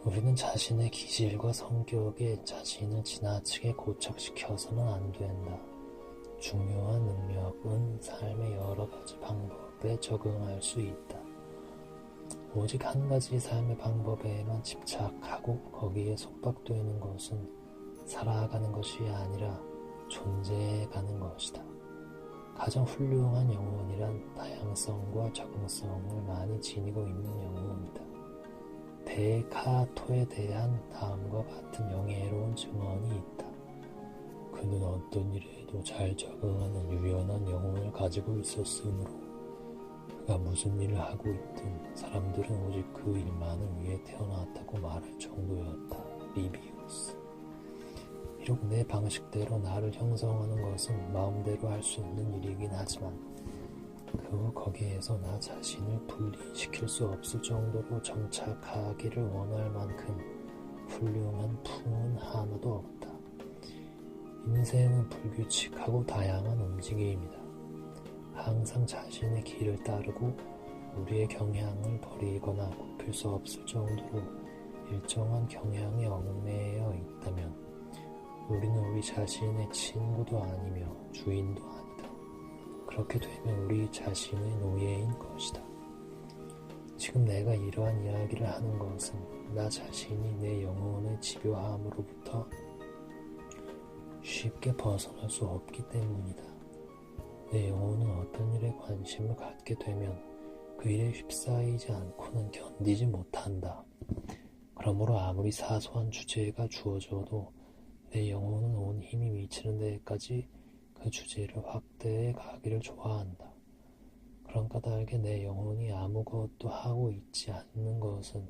우리는 자신의 기질과 성격에 자신을 지나치게 고착시켜서는 안 된다. 중요한 능력은 삶의 여러 가지 방법에 적응할 수 있다. 오직 한 가지 삶의 방법에만 집착하고 거기에 속박되는 것은 살아가는 것이 아니라 존재해가는 것이다. 가장 훌륭한 영혼이란 다양성과 적응성을 많이 지니고 있는 영혼이다. 데카토에 대한 다음과 같은 영예로운 증언이 있다. 그는 어떤 일에도 잘 적응하는 유연한 영혼을 가지고 있었으므로 그가 무슨 일을 하고 있든 사람들은 오직 그 일만을 위해 태어났다고 말할 정도였다. 리비우스. 비록 내 방식대로 나를 형성하는 것은 마음대로 할 수 있는 일이긴 하지만 그 거기에서 나 자신을 분리시킬 수 없을 정도로 정착하기를 원할 만큼 훌륭한 품은 하나도 없다. 인생은 불규칙하고 다양한 움직임이다. 항상 자신의 길을 따르고 우리의 경향을 버리거나 굽힐 수 없을 정도로 일정한 경향에 얽매여 있다면 우리는 우리 자신의 친구도 아니며 주인도 아니다. 그렇게 되면 우리 자신의 노예인 것이다. 지금 내가 이러한 이야기를 하는 것은 나 자신이 내 영혼의 집요함으로부터 쉽게 벗어날 수 없기 때문이다. 내 영혼은 어떤 일에 관심을 갖게 되면 그 일에 휩싸이지 않고는 견디지 못한다. 그러므로 아무리 사소한 주제가 주어져도 내 영혼은 온 힘이 미치는 데까지 그 주제를 확대해 가기를 좋아한다. 그런 까닭에 내 영혼이 아무것도 하고 있지 않는 것은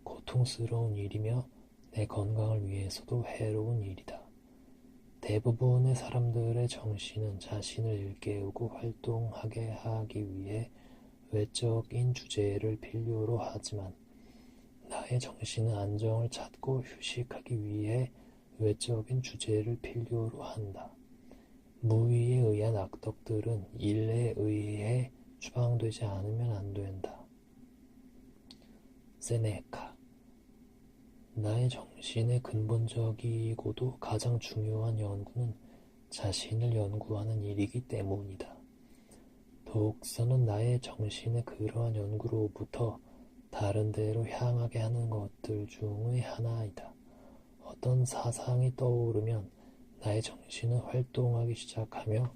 고통스러운 일이며 내 건강을 위해서도 해로운 일이다. 대부분의 사람들의 정신은 자신을 일깨우고 활동하게 하기 위해 외적인 주제를 필요로 하지만 나의 정신은 안정을 찾고 휴식하기 위해 외적인 주제를 필요로 한다. 무의에 의한 악덕들은 일에 의해 추방되지 않으면 안 된다. 세네카. 나의 정신의 근본적이고도 가장 중요한 연구는 자신을 연구하는 일이기 때문이다. 독서는 나의 정신의 그러한 연구로부터 다른 데로 향하게 하는 것들 중의 하나이다. 어떤 사상이 떠오르면 나의 정신은 활동하기 시작하며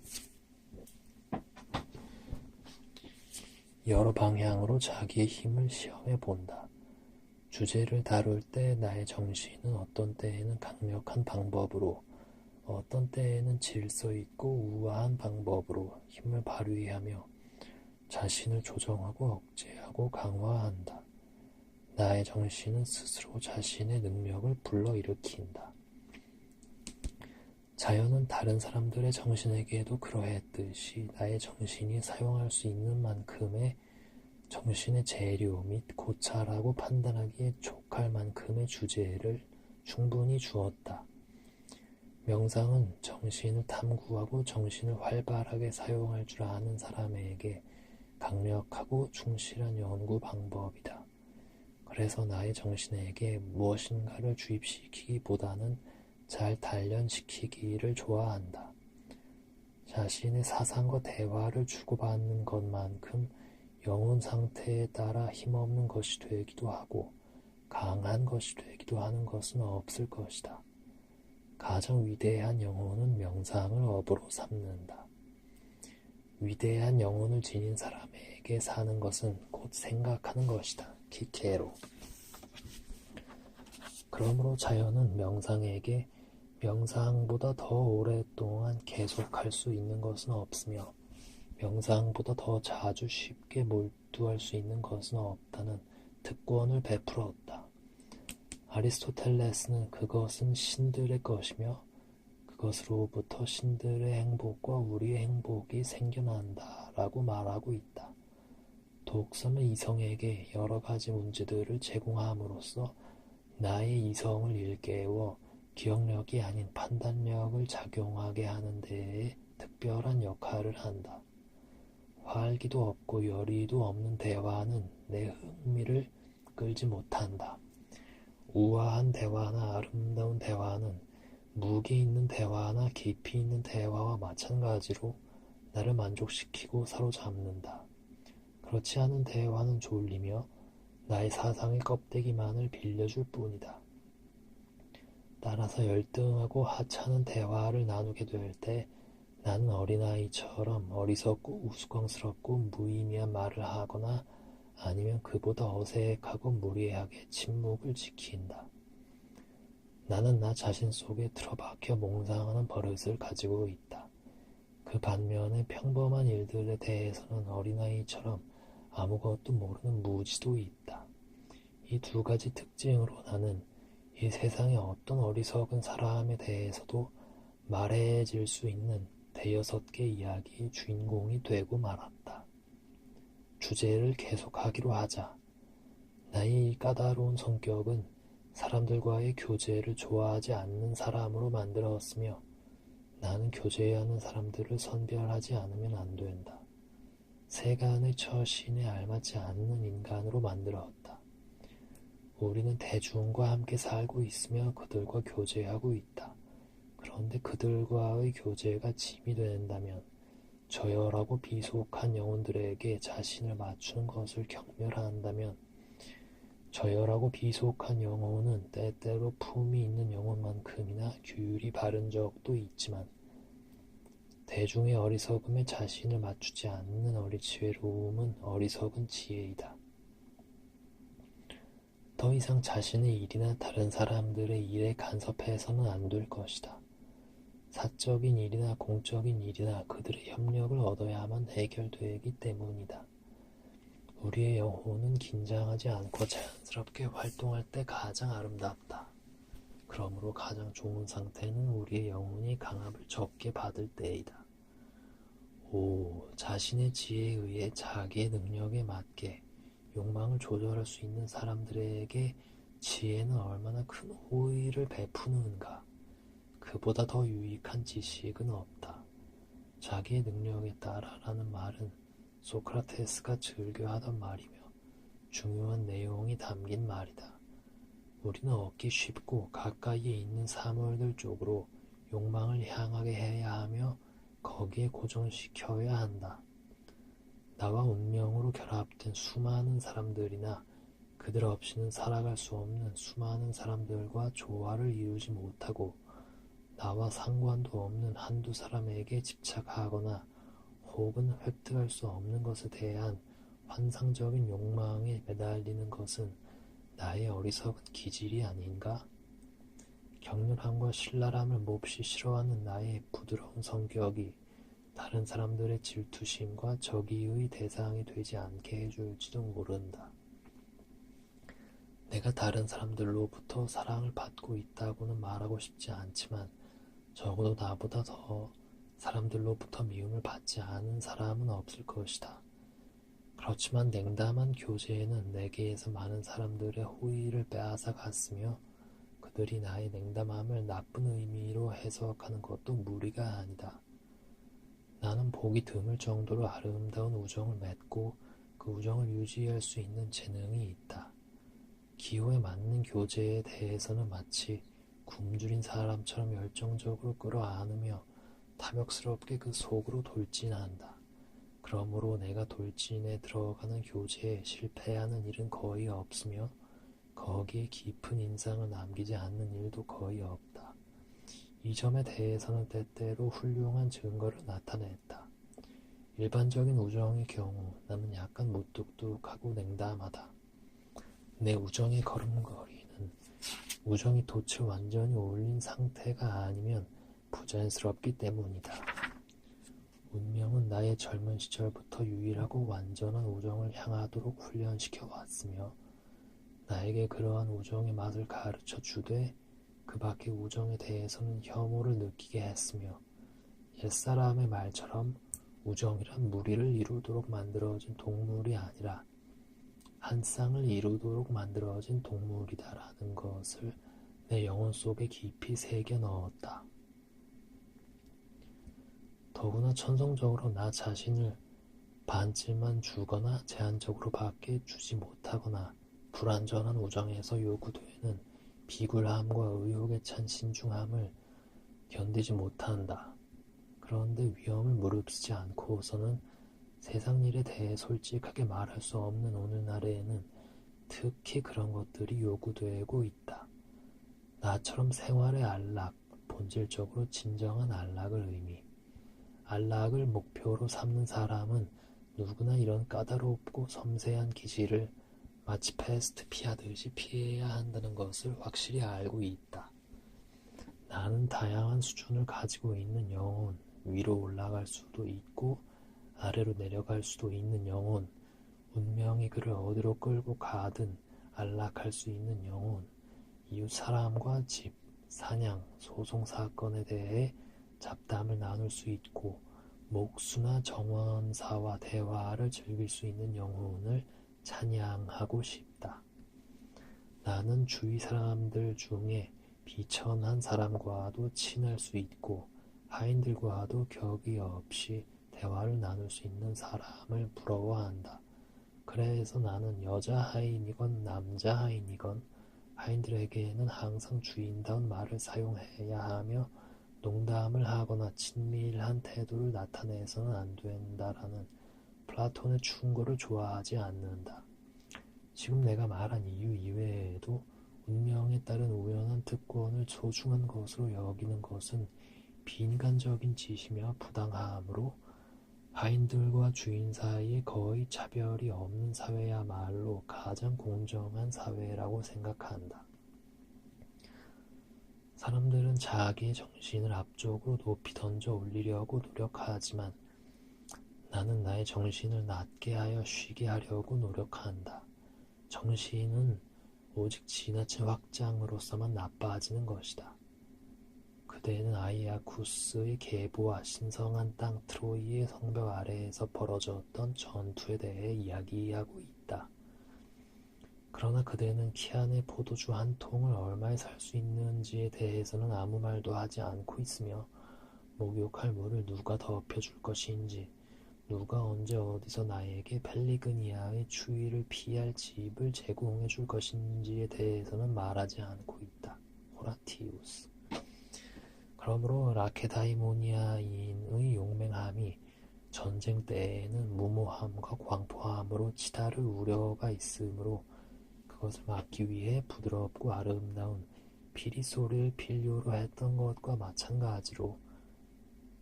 여러 방향으로 자기의 힘을 시험해 본다. 주제를 다룰 때 나의 정신은 어떤 때에는 강력한 방법으로, 어떤 때에는 질서 있고 우아한 방법으로 힘을 발휘하며 자신을 조정하고 억제하고 강화한다. 나의 정신은 스스로 자신의 능력을 불러일으킨다. 자연은 다른 사람들의 정신에게도 그러했듯이 나의 정신이 사용할 수 있는 만큼의 정신의 재료 및 고찰하고 판단하기에 족할 만큼의 주제를 충분히 주었다. 명상은 정신을 탐구하고 정신을 활발하게 사용할 줄 아는 사람에게 강력하고 충실한 연구 방법이다. 그래서 나의 정신에게 무엇인가를 주입시키기보다는 잘 단련시키기를 좋아한다. 자신의 사상과 대화를 주고받는 것만큼 영혼 상태에 따라 힘없는 것이 되기도 하고 강한 것이 되기도 하는 것은 없을 것이다. 가장 위대한 영혼은 명상을 업으로 삼는다. 위대한 영혼을 지닌 사람에게 사는 것은 곧 생각하는 것이다. 키케로. 그러므로 자연은 명상에게 명상보다 더 오랫동안 계속할 수 있는 것은 없으며 명상보다 더 자주 쉽게 몰두할 수 있는 것은 없다는 특권을 베풀었다. 아리스토텔레스는 그것은 신들의 것이며 그것으로부터 신들의 행복과 우리의 행복이 생겨난다 라고 말하고 있다. 독서는 이성에게 여러 가지 문제들을 제공함으로써 나의 이성을 일깨워 기억력이 아닌 판단력을 작용하게 하는 데에 특별한 역할을 한다. 활기도 없고 열의도 없는 대화는 내 흥미를 끌지 못한다. 우아한 대화나 아름다운 대화는 무게 있는 대화나 깊이 있는 대화와 마찬가지로 나를 만족시키고 사로잡는다. 그렇지 않은 대화는 졸리며 나의 사상의 껍데기만을 빌려줄 뿐이다. 따라서 열등하고 하찮은 대화를 나누게 될 때 나는 어린아이처럼 어리석고 우스꽝스럽고 무의미한 말을 하거나 아니면 그보다 어색하고 무례하게 침묵을 지킨다. 나는 나 자신 속에 틀어박혀 몽상하는 버릇을 가지고 있다. 그 반면에 평범한 일들에 대해서는 어린아이처럼 아무것도 모르는 무지도 있다. 이 두 가지 특징으로 나는 이 세상의 어떤 어리석은 사람에 대해서도 말해질 수 있는 대여섯 개 이야기의 주인공이 되고 말았다. 주제를 계속하기로 하자. 나의 이 까다로운 성격은 사람들과의 교제를 좋아하지 않는 사람으로 만들었으며 나는 교제하는 사람들을 선별하지 않으면 안 된다. 세간의 처신에 알맞지 않는 인간으로 만들었다. 우리는 대중과 함께 살고 있으며 그들과 교제하고 있다. 그런데 그들과의 교제가 짐이 된다면 저열하고 비속한 영혼들에게 자신을 맞추는 것을 경멸한다면 저열하고 비속한 영혼은 때때로 품이 있는 영혼만큼이나 규율이 바른 적도 있지만 대중의 어리석음에 자신을 맞추지 않는 어리지혜로움은 어리석은 지혜이다. 더 이상 자신의 일이나 다른 사람들의 일에 간섭해서는 안 될 것이다. 사적인 일이나 공적인 일이나 그들의 협력을 얻어야만 해결되기 때문이다. 우리의 영혼은 긴장하지 않고 자연스럽게 활동할 때 가장 아름답다. 그러므로 가장 좋은 상태는 우리의 영혼이 강압을 적게 받을 때이다. 자신의 지혜에 의해 자기의 능력에 맞게 욕망을 조절할 수 있는 사람들에게 지혜는 얼마나 큰 호의를 베푸는가. 그보다 더 유익한 지식은 없다. 자기의 능력에 따라라는 말은 소크라테스가 즐겨 하던 말이며 중요한 내용이 담긴 말이다. 우리는 얻기 쉽고 가까이에 있는 사물들 쪽으로 욕망을 향하게 해야 하며 거기에 고정시켜야 한다. 나와 운명으로 결합된 수많은 사람들이나 그들 없이는 살아갈 수 없는 수많은 사람들과 조화를 이루지 못하고 나와 상관도 없는 한두 사람에게 집착하거나 혹은 획득할 수 없는 것에 대한 환상적인 욕망에 매달리는 것은 나의 어리석은 기질이 아닌가? 격렬함과 신랄함을 몹시 싫어하는 나의 부드러운 성격이 다른 사람들의 질투심과 적의의 대상이 되지 않게 해줄지도 모른다. 내가 다른 사람들로부터 사랑을 받고 있다고는 말하고 싶지 않지만 적어도 나보다 더 사람들로부터 미움을 받지 않은 사람은 없을 것이다. 그렇지만 냉담한 교제에는 내게에서 많은 사람들의 호의를 빼앗아 갔으며 그들이 나의 냉담함을 나쁜 의미로 해석하는 것도 무리가 아니다. 나는 보기 드물 정도로 아름다운 우정을 맺고 그 우정을 유지할 수 있는 재능이 있다. 기호에 맞는 교제에 대해서는 마치 굶주린 사람처럼 열정적으로 끌어안으며 탐욕스럽게 그 속으로 돌진한다. 그러므로 내가 돌진에 들어가는 교제에 실패하는 일은 거의 없으며 거기에 깊은 인상을 남기지 않는 일도 거의 없다. 이 점에 대해서는 때때로 훌륭한 증거를 나타냈다. 일반적인 우정의 경우 나는 약간 무뚝뚝하고 냉담하다. 내 우정의 걸음걸이는 우정이 돛을 완전히 올린 상태가 아니면 부자연스럽기 때문이다. 운명은 나의 젊은 시절부터 유일하고 완전한 우정을 향하도록 훈련시켜 왔으며 나에게 그러한 우정의 맛을 가르쳐 주되 그 밖의 우정에 대해서는 혐오를 느끼게 했으며 옛사람의 말처럼 우정이란 무리를 이루도록 만들어진 동물이 아니라 한 쌍을 이루도록 만들어진 동물이다라는 것을 내 영혼 속에 깊이 새겨 넣었다. 더구나 천성적으로 나 자신을 반쯤만 주거나 제한적으로 밖에 주지 못하거나 불완전한 우정에서 요구되는 비굴함과 의욕에 찬 신중함을 견디지 못한다. 그런데 위험을 무릅쓰지 않고서는 세상 일에 대해 솔직하게 말할 수 없는 오늘날에는 특히 그런 것들이 요구되고 있다. 나처럼 생활의 안락, 본질적으로 진정한 안락을 안락을 목표로 삼는 사람은 누구나 이런 까다롭고 섬세한 기질을 마치 패스트 피하듯이 피해야 한다는 것을 확실히 알고 있다. 나는 다양한 수준을 가지고 있는 영혼, 위로 올라갈 수도 있고 아래로 내려갈 수도 있는 영혼, 운명이 그를 어디로 끌고 가든 안락할 수 있는 영혼, 이웃 사람과 집, 사냥, 소송 사건에 대해 잡담을 나눌 수 있고 목수나 정원사와 대화를 즐길 수 있는 영혼을 찬양하고 싶다. 나는 주위 사람들 중에 비천한 사람과도 친할 수 있고 하인들과도 격이 없이 대화를 나눌 수 있는 사람을 부러워한다. 그래서 나는 여자 하인이건 남자 하인이건 하인들에게는 항상 주인다운 말을 사용해야 하며 농담을 하거나 친밀한 태도를 나타내서는 안 된다라는 플라톤의 충고를 좋아하지 않는다. 지금 내가 말한 이유 이외에도 운명에 따른 우연한 특권을 소중한 것으로 여기는 것은 비인간적인 짓이며 부당함으로 하인들과 주인 사이에 거의 차별이 없는 사회야말로 가장 공정한 사회라고 생각한다. 사람들은 자기의 정신을 앞쪽으로 높이 던져 올리려고 노력하지만 나는 나의 정신을 낮게 하여 쉬게 하려고 노력한다. 정신은 오직 지나친 확장으로서만 나빠지는 것이다. 그대는 아이아쿠스의 계보와 신성한 땅 트로이의 성벽 아래에서 벌어졌던 전투에 대해 이야기하고 있다. 그러나 그대는 키안의 포도주 한 통을 얼마에 살 수 있는지에 대해서는 아무 말도 하지 않고 있으며 목욕할 물을 누가 덮여줄 것인지, 누가 언제 어디서 나에게 펠리그니아의 추위를 피할 집을 제공해 줄 것인지에 대해서는 말하지 않고 있다. 호라티우스. 그러므로 라케다이모니아인의 용맹함이 전쟁 때에는 무모함과 광포함으로 치달을 우려가 있으므로 그것을 막기 위해 부드럽고 아름다운 피리 소리를 필요로 했던 것과 마찬가지로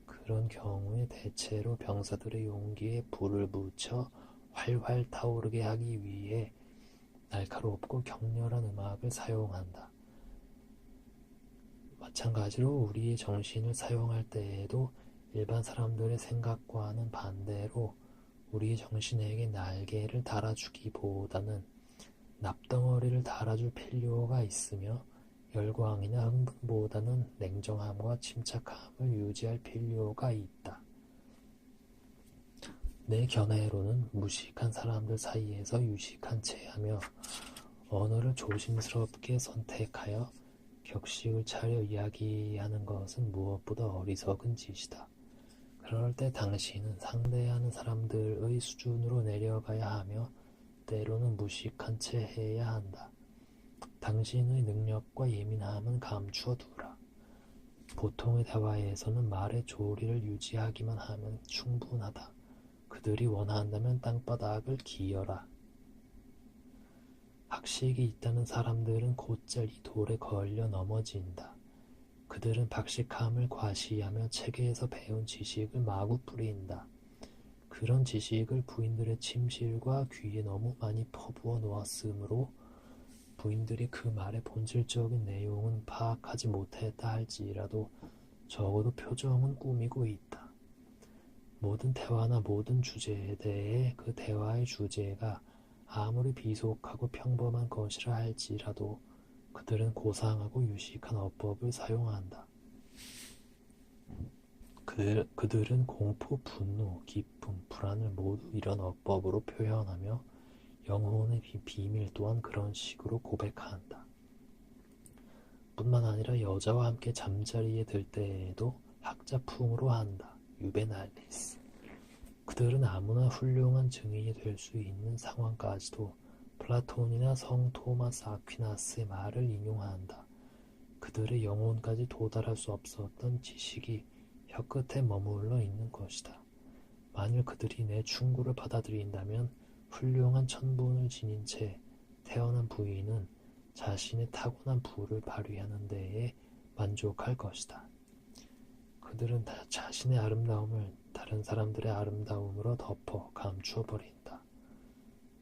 그런 경우에 대체로 병사들의 용기에 불을 붙여 활활 타오르게 하기 위해 날카롭고 격렬한 음악을 사용한다. 마찬가지로 우리의 정신을 사용할 때에도 일반 사람들의 생각과는 반대로 우리의 정신에게 날개를 달아주기보다는 납덩어리를 달아줄 필요가 있으며 열광이나 흥분보다는 냉정함과 침착함을 유지할 필요가 있다. 내 견해로는 무식한 사람들 사이에서 유식한 체하며 언어를 조심스럽게 선택하여 격식을 차려 이야기하는 것은 무엇보다 어리석은 짓이다. 그럴 때 당신은 상대하는 사람들의 수준으로 내려가야 하며 때로는 무식한 채 해야 한다. 당신의 능력과 예민함은 감추어 두라. 보통의 대화에서는 말의 조리를 유지하기만 하면 충분하다. 그들이 원한다면 땅바닥을 기어라. 학식이 있다는 사람들은 곧잘 이 돌에 걸려 넘어진다. 그들은 박식함을 과시하며 책에서 배운 지식을 마구 뿌린다. 그런 지식을 부인들의 침실과 귀에 너무 많이 퍼부어 놓았으므로 부인들이 그 말의 본질적인 내용은 파악하지 못했다 할지라도 적어도 표정은 꾸미고 있다. 모든 대화나 모든 주제에 대해 그 대화의 주제가 아무리 비속하고 평범한 것이라 할지라도 그들은 고상하고 유식한 어법을 사용한다. 그들은 공포, 분노, 기쁨, 불안을 모두 이런 어법으로 표현하며 영혼의 비밀 또한 그런 식으로 고백한다. 뿐만 아니라 여자와 함께 잠자리에 들 때에도 학자풍으로 한다. 유베날리스. 그들은 아무나 훌륭한 증인이 될 수 있는 상황까지도 플라톤이나 성 토마스 아퀴나스의 말을 인용한다. 그들의 영혼까지 도달할 수 없었던 지식이 혀끝에 머물러 있는 것이다. 만일 그들이 내 충고를 받아들인다면 훌륭한 천분을 지닌 채 태어난 부인은 자신의 타고난 부를 발휘하는 데에 만족할 것이다. 그들은 자신의 아름다움을 다른 사람들의 아름다움으로 덮어 감추어 버린다.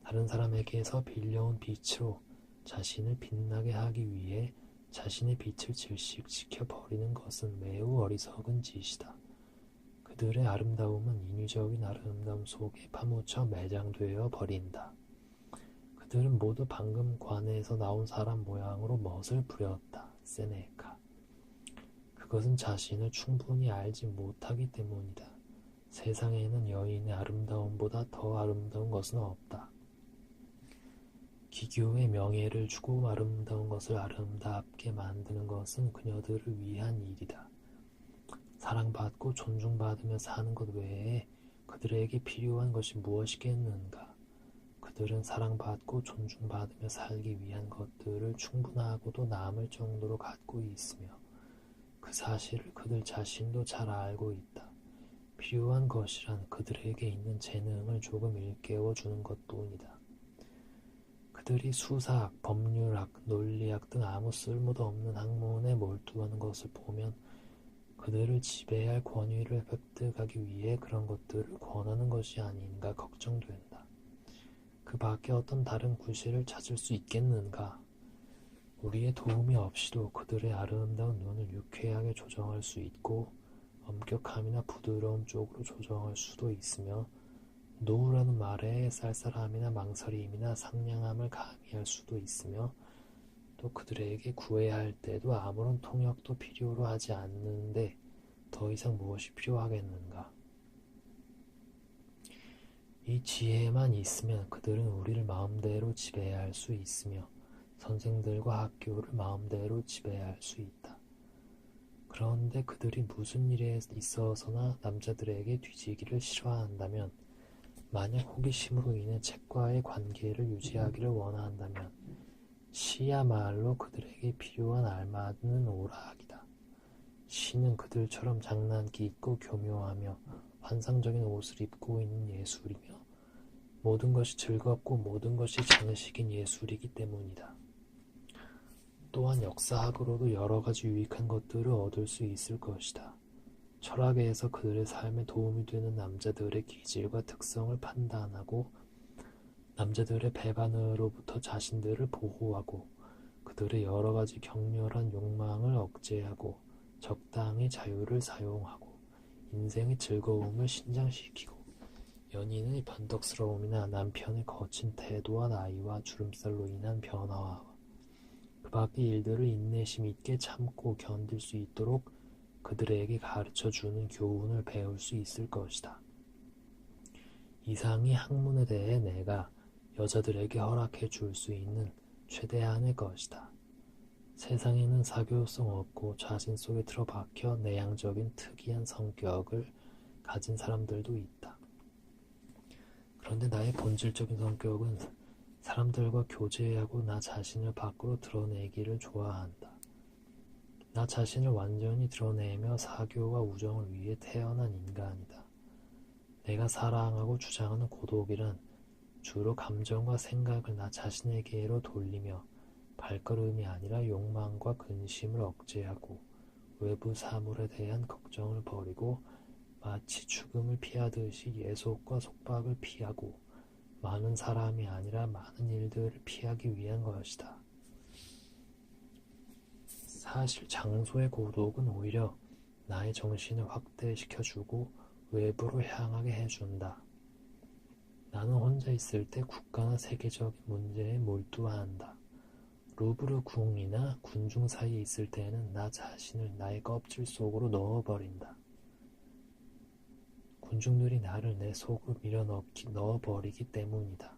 다른 사람에게서 빌려온 빛으로 자신을 빛나게 하기 위해 자신의 빛을 질식시켜 버리는 것은 매우 어리석은 짓이다. 그들의 아름다움은 인위적인 아름다움 속에 파묻혀 매장되어 버린다. 그들은 모두 방금 관에서 나온 사람 모양으로 멋을 부렸다. 세네카. 그것은 자신을 충분히 알지 못하기 때문이다. 세상에는 여인의 아름다움보다 더 아름다운 것은 없다. 기교의 명예를 주고 아름다운 것을 아름답게 만드는 것은 그녀들을 위한 일이다. 사랑받고 존중받으며 사는 것 외에 그들에게 필요한 것이 무엇이겠는가? 그들은 사랑받고 존중받으며 살기 위한 것들을 충분하고도 남을 정도로 갖고 있으며 그 사실을 그들 자신도 잘 알고 있다. 필요한 것이란 그들에게 있는 재능을 조금 일깨워 주는 것뿐이다. 그들이 수사학, 법률학, 논리학 등 아무 쓸모도 없는 학문에 몰두하는 것을 보면 그들을 지배할 권위를 획득하기 위해 그런 것들을 권하는 것이 아닌가 걱정된다. 그 밖에 어떤 다른 구실을 찾을 수 있겠는가? 우리의 도움이 없이도 그들의 아름다운 눈을 유쾌하게 조정할 수 있고 엄격함이나 부드러움 쪽으로 조정할 수도 있으며 노우라는 말에 쌀쌀함이나 망설임이나 상냥함을 가미할 수도 있으며 또 그들에게 구해야 할 때도 아무런 통역도 필요로 하지 않는데 더 이상 무엇이 필요하겠는가? 이 지혜만 있으면 그들은 우리를 마음대로 지배할 수 있으며 선생들과 학교를 마음대로 지배할 수 있다. 그런데 그들이 무슨 일에 있어서나 남자들에게 뒤지기를 싫어한다면, 만약 호기심으로 인해 책과의 관계를 유지하기를 원한다면 시야말로 그들에게 필요한 알맞는 오락이다. 시는 그들처럼 장난기 있고 교묘하며 환상적인 옷을 입고 있는 예술이며 모든 것이 즐겁고 모든 것이 장식인 예술이기 때문이다. 또한 역사학으로도 여러 가지 유익한 것들을 얻을 수 있을 것이다. 철학에서 그들의 삶에 도움이 되는 남자들의 기질과 특성을 판단하고 남자들의 배반으로부터 자신들을 보호하고 그들의 여러 가지 격렬한 욕망을 억제하고 적당히 자유를 사용하고 인생의 즐거움을 신장시키고 연인의 변덕스러움이나 남편의 거친 태도와 나이와 주름살로 인한 변화와 그 밖의 일들을 인내심 있게 참고 견딜 수 있도록 그들에게 가르쳐주는 교훈을 배울 수 있을 것이다. 이상이 학문에 대해 내가 여자들에게 허락해 줄 수 있는 최대한의 것이다. 세상에는 사교성 없고 자신 속에 틀어박혀 내향적인 특이한 성격을 가진 사람들도 있다. 그런데 나의 본질적인 성격은 사람들과 교제하고 나 자신을 밖으로 드러내기를 좋아한다. 나 자신을 완전히 드러내며 사교와 우정을 위해 태어난 인간이다. 내가 사랑하고 주장하는 고독이란 주로 감정과 생각을 나 자신에게로 돌리며 발걸음이 아니라 욕망과 근심을 억제하고 외부 사물에 대한 걱정을 버리고 마치 죽음을 피하듯이 예속과 속박을 피하고 많은 사람이 아니라 많은 일들을 피하기 위한 것이다. 사실 장소의 고독은 오히려 나의 정신을 확대시켜주고 외부로 향하게 해준다. 나는 혼자 있을 때 국가나 세계적인 문제에 몰두한다. 루브르 궁이나 군중 사이에 있을 때에는 나 자신을 나의 껍질 속으로 넣어버린다. 군중들이 나를 내 속으로 넣어버리기 때문이다.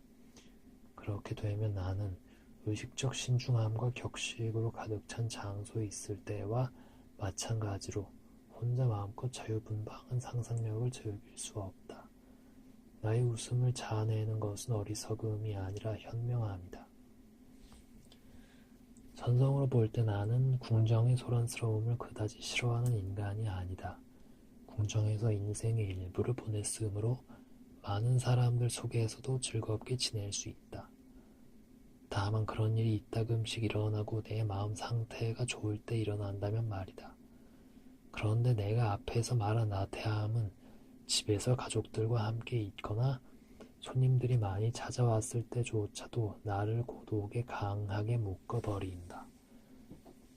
그렇게 되면 나는 의식적 신중함과 격식으로 가득 찬 장소에 있을 때와 마찬가지로 혼자 마음껏 자유분방한 상상력을 즐길 수 없다. 나의 웃음을 자아내는 것은 어리석음이 아니라 현명함이다. 전성으로 볼 때 나는 궁정의 소란스러움을 그다지 싫어하는 인간이 아니다. 궁정에서 인생의 일부를 보냈으므로 많은 사람들 속에서도 즐겁게 지낼 수 있다. 다만 그런 일이 이따금씩 일어나고 내 마음 상태가 좋을 때 일어난다면 말이다. 그런데 내가 앞에서 말한 나태함은 집에서 가족들과 함께 있거나 손님들이 많이 찾아왔을 때조차도 나를 고독에 강하게 묶어버린다.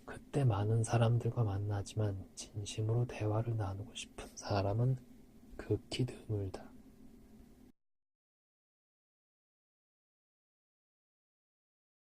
그때 많은 사람들과 만나지만 진심으로 대화를 나누고 싶은 사람은 극히 드물다.